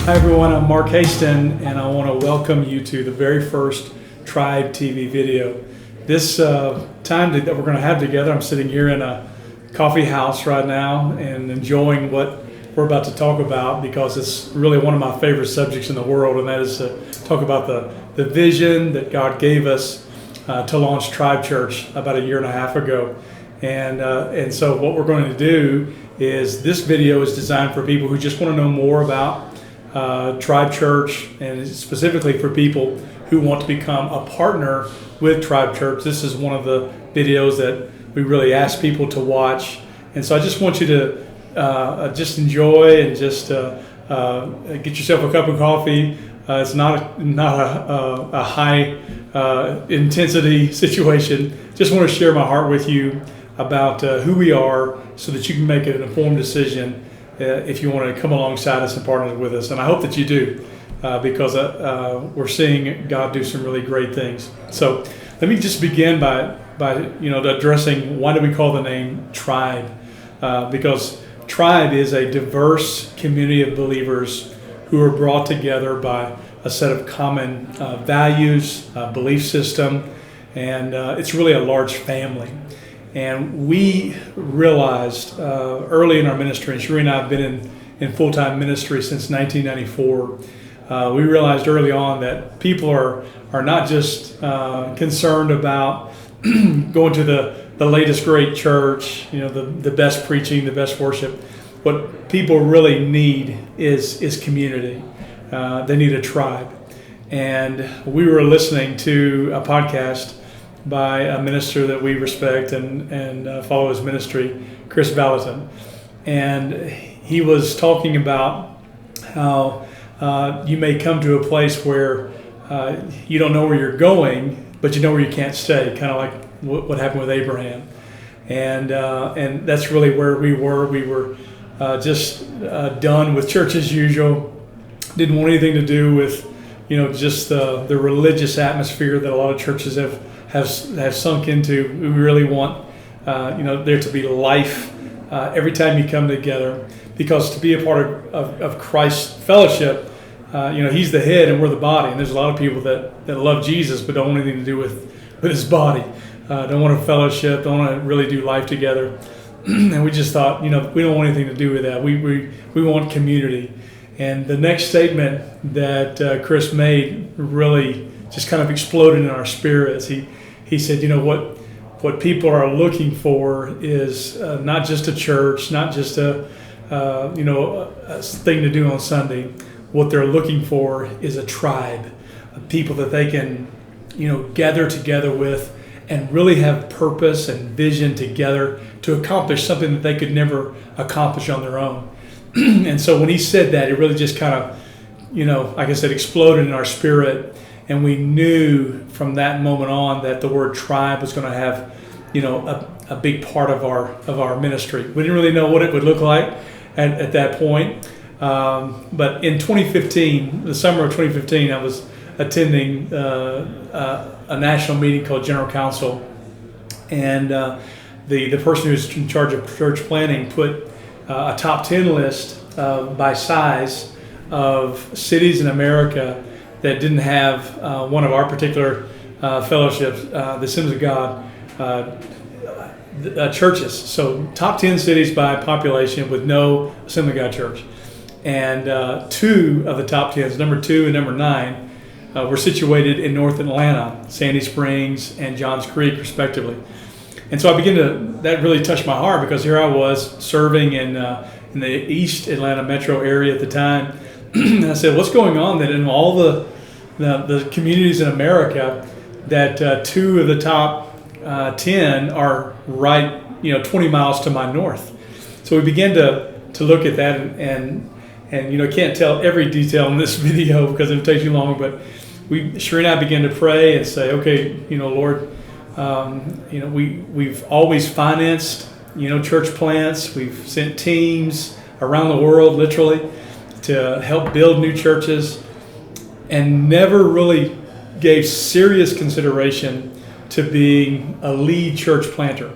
Hi everyone, I'm Mark Haston, and I want to welcome you to the very first Tribe TV video. This time that we're going to have together, I'm sitting here in a coffee house right now and enjoying what we're about to talk about, because it's really one of my favorite subjects in the world, and that is to talk about the vision that God gave us to launch Tribe Church about a year and a half ago. And so what we're going to do is, this video is designed for people who just want to know more about Tribe Church, and specifically for people who want to become a partner with Tribe Church. This is one of the videos that we really ask people to watch, and so I just want you to just enjoy and just get yourself a cup of coffee. It's not a high intensity situation. Just want to share my heart with you about who we are, so that you can make an informed decision if you want to come alongside us and partner with us. And I hope that you do, because we're seeing God do some really great things. So let me just begin by addressing, why do we call the name Tribe? Because Tribe is a diverse community of believers who are brought together by a set of common values, belief system, and it's really a large family. And we realized early in our ministry, and Sheree and I have been in full-time ministry since 1994, we realized early on that people are not just concerned about going to the latest great church, the best preaching, the best worship. What people really need is community. They need a tribe. And we were listening to a podcast by a minister that we respect and follow his ministry, Chris Valentin. And he was talking about how you may come to a place where you don't know where you're going, but you know where you can't stay, kind of like what happened with Abraham. And that's really where we were. We were just done with church as usual. Didn't want anything to do with just the religious atmosphere that a lot of churches have sunk into. We really want there to be life every time you come together, because to be a part of Christ's fellowship, he's the head and we're the body. And there's a lot of people that love Jesus but don't want anything to do with his body, don't want to fellowship, don't want to really do life together. And we just thought, we don't want anything to do with that. We want community. And the next statement that Chris made really just kind of exploded in our spirits. He said, what people are looking for is not just a church, not just a thing to do on Sunday. What they're looking for is a tribe of people that they can, gather together with and really have purpose and vision together to accomplish something that they could never accomplish on their own. And so when he said that, it really just kind of, like I said, exploded in our spirit. And we knew from that moment on that the word tribe was going to have, a big part of our ministry. We didn't really know what it would look like at that point. But in 2015, the summer of 2015, I was attending a national meeting called General Council. And the person who's in charge of church planning put a top 10 list by size of cities in America that didn't have one of our particular fellowships, the Assemblies of God churches. So top 10 cities by population with no Assembly of God church. And two of the top 10s, number 2 and number 9, were situated in North Atlanta, Sandy Springs and Johns Creek, respectively. And so that really touched my heart, because here I was serving in the East Atlanta metro area at the time. And I said, what's going on that in all the communities in America, that 2 of the top 10 are right 20 miles to my north? So we began to look at that, and can't tell every detail in this video because it would take too long, but Sheree and I began to pray and say, okay, Lord, we've always financed church plants. We've sent teams around the world, literally, to help build new churches, and never really gave serious consideration to being a lead church planter.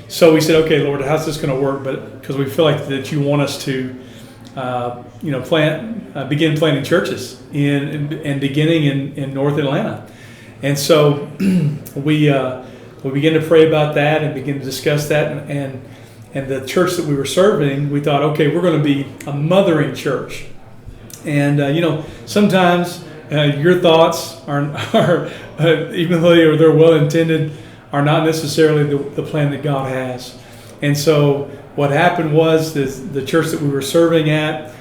So we said, okay, Lord, how's this going to work? But because we feel like that you want us to begin planting churches and beginning in North Atlanta. And so we began to pray about that and begin to discuss that. And the church that we were serving, we thought, okay, we're going to be a mothering church. And sometimes your thoughts are even though they're well intended, are not necessarily the plan that God has. And so what happened was the church that we were serving at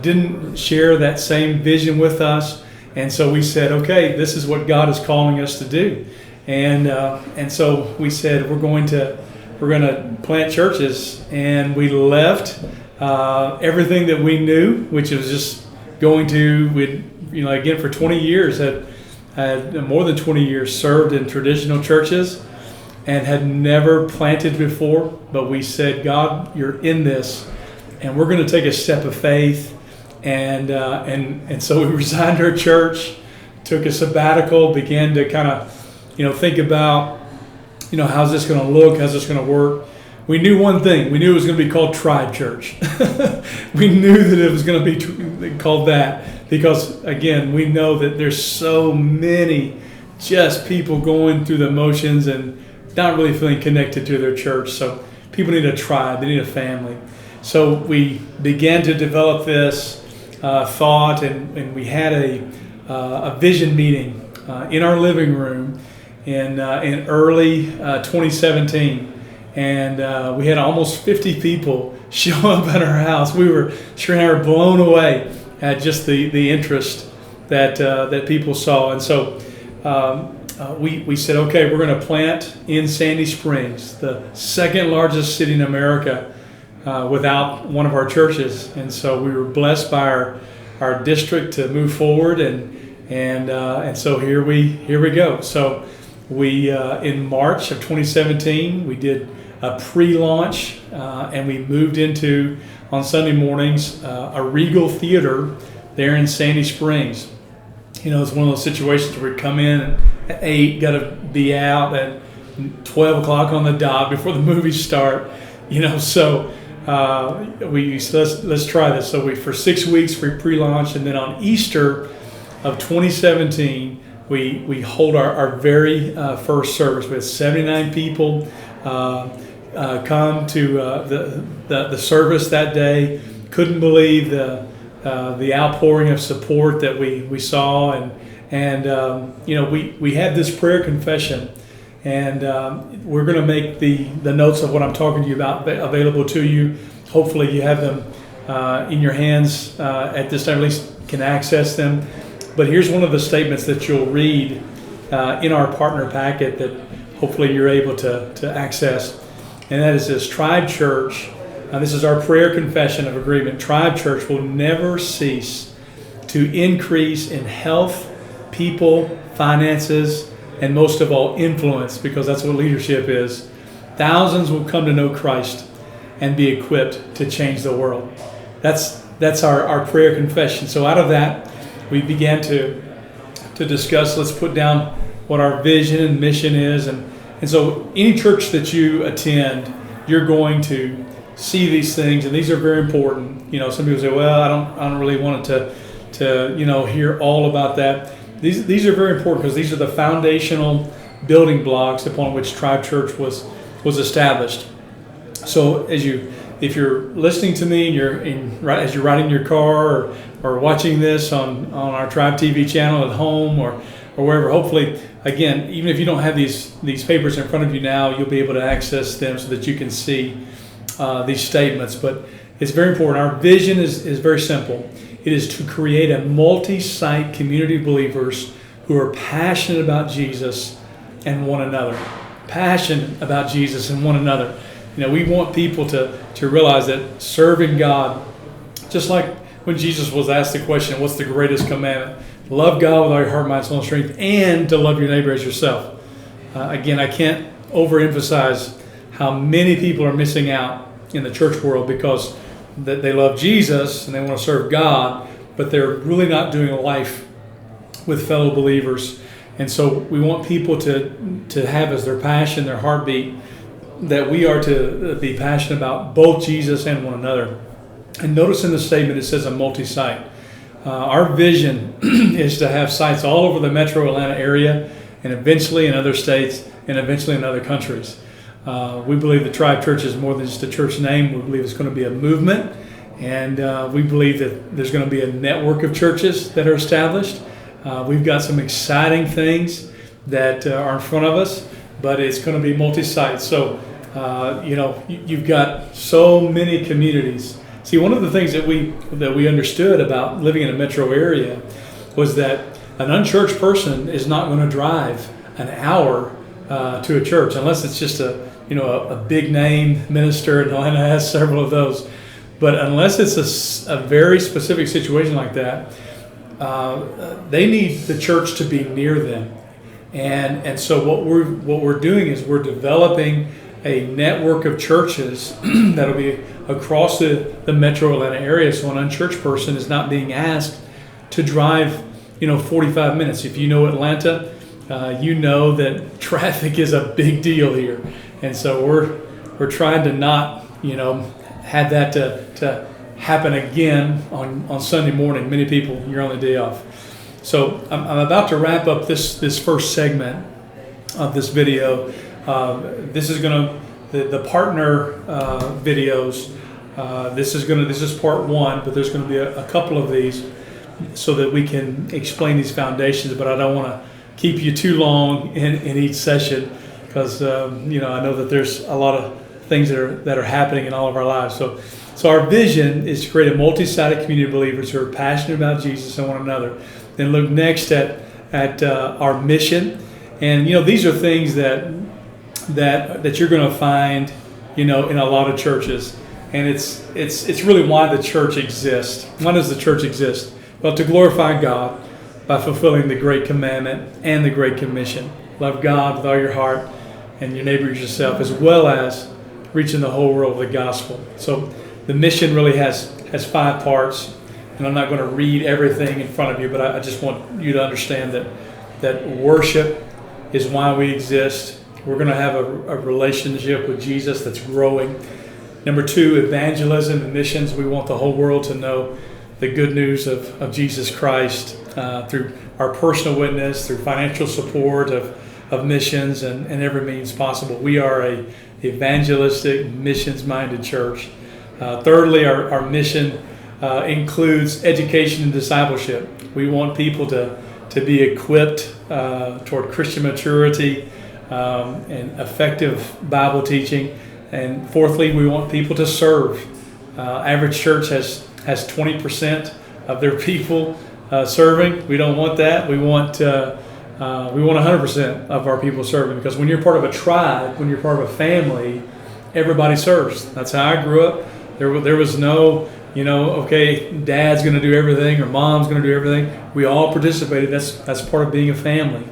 didn't share that same vision with us. And so we said, okay, this is what God is calling us to do. And so we said, we're going to plant churches. And we left everything that we knew, which was just going to, again, for 20 years, had more than 20 years served in traditional churches and had never planted before. But we said, God, you're in this, and we're going to take a step of faith. And so we resigned our church, took a sabbatical, began to kind of, think about, how's this going to look? How's this going to work? We knew one thing. We knew it was going to be called Tribe Church. We knew that it was going to be called that because, again, we know that there's so many just people going through the motions and not really feeling connected to their church. So people need a tribe. They need a family. So we began to develop this thought, and we had a vision meeting in our living room in early 2017. And we had almost 50 people show up at our house. Sherry and I were blown away at just the interest that people saw. And so we said, okay, we're going to plant in Sandy Springs, the second largest city in America, without one of our churches. And so we were blessed by our district to move forward, and so here we go. So we in March of 2017 we did a pre-launch, and we moved into, on Sunday mornings, a Regal Theater there in Sandy Springs. It's one of those situations where we come in at 8, got to be out at 12 o'clock on the dot before the movies start. So we said, let's try this. So for 6 weeks we pre-launched, and then on Easter of 2017 we hold our very first service. We had 79 people come to the service that day. Couldn't believe the outpouring of support that we saw, and we had this prayer confession, and we're going to make the notes of what I'm talking to you about available to you. Hopefully you have them in your hands at this time, at least can access them. But here's one of the statements that you'll read in our partner packet that hopefully you're able to access. And that is this: Tribe Church, this is our prayer confession of agreement. Tribe Church will never cease to increase in health, people, finances, and most of all, influence, because that's what leadership is. Thousands will come to know Christ and be equipped to change the world. That's our prayer confession. So out of that, we began to discuss, let's put down what our vision and mission is. And so any church that you attend, you're going to see these things, and these are very important. Some people say, well, I don't really want it to hear all about that. These are very important because these are the foundational building blocks upon which Tribe Church was established. So if you're listening to me, as you're riding your car or watching this on our Tribe TV channel at home or wherever, hopefully, again, even if you don't have these papers in front of you now, you'll be able to access them so that you can see these statements. But it's very important. Our vision is very simple. It is to create a multi-site community of believers who are passionate about Jesus and one another. Passionate about Jesus and one another. We want people to realize that serving God, just like when Jesus was asked the question, what's the greatest commandment? Love God with all your heart, mind, soul, and strength, and to love your neighbor as yourself. Again, I can't overemphasize how many people are missing out in the church world because they love Jesus and they want to serve God, but they're really not doing life with fellow believers. And so we want people to have as their passion, their heartbeat, that we are to be passionate about both Jesus and one another. And notice in the statement it says a multi-site. Our vision is to have sites all over the metro Atlanta area, and eventually in other states, and eventually in other countries. We believe the Tribe Church is more than just a church name. We believe it's going to be a movement, and we believe that there's going to be a network of churches that are established. We've got some exciting things that are in front of us, but it's going to be multi-site. So, you've got so many communities. See, one of the things that we understood about living in a metro area was that an unchurched person is not going to drive an hour to a church unless it's just a big name minister, and Atlanta has several of those. But unless it's a very specific situation like that, they need the church to be near them. And so what we're doing is we're developing a network of churches that'll be across the metro Atlanta area, so an unchurched person is not being asked to drive 45 minutes. If you know Atlanta, you know that traffic is a big deal here, and so we're trying to not have that to happen again on Sunday morning. Many people, you're on the day off. So I'm about to wrap up this first segment of this video. This is the partner videos. This is part one, but there's going to be a couple of these so that we can explain these foundations. But I don't want to keep you too long in each session because I know that there's a lot of things that are happening in all of our lives. So our vision is to create a multi-sided community of believers who are passionate about Jesus and one another. Then look next at our mission, and these are things that you're going to find in a lot of churches, and it's really why the church exists. Why does the church exist? Well, to glorify God by fulfilling the Great Commandment and the Great Commission. Love God with all your heart and your neighbor as yourself, as well as reaching the whole world with the gospel. So the mission really has 5 parts, and I'm not going to read everything in front of you, but I just want you to understand that worship is why we exist. We're going to have a relationship with Jesus that's growing. Number 2, evangelism and missions. We want the whole world to know the good news of Jesus Christ through our personal witness, through financial support of missions and every means possible. We are a evangelistic, missions-minded church. Thirdly, our mission includes education and discipleship. We want people to be equipped toward Christian maturity and effective Bible teaching. And fourthly, we want people to serve. Average church has 20% of their people serving. We don't want that. We want 100% of our people serving, because when you're part of a tribe, when you're part of a family, everybody serves. That's how I grew up. There was no, okay, dad's going to do everything or mom's going to do everything. We all participated. That's part of being a family.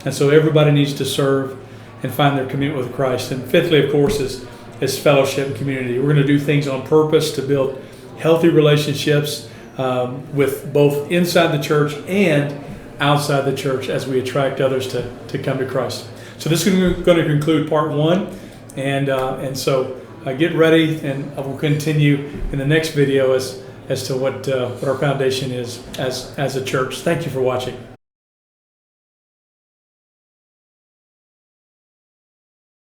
And so everybody needs to serve and find their commitment with Christ. And fifthly, of course, is fellowship and community. We're going to do things on purpose to build healthy relationships with both inside the church and outside the church as we attract others to come to Christ. So this is going to conclude part 1, and so get ready, and we'll continue in the next video as to what our foundation is as a church. Thank you for watching.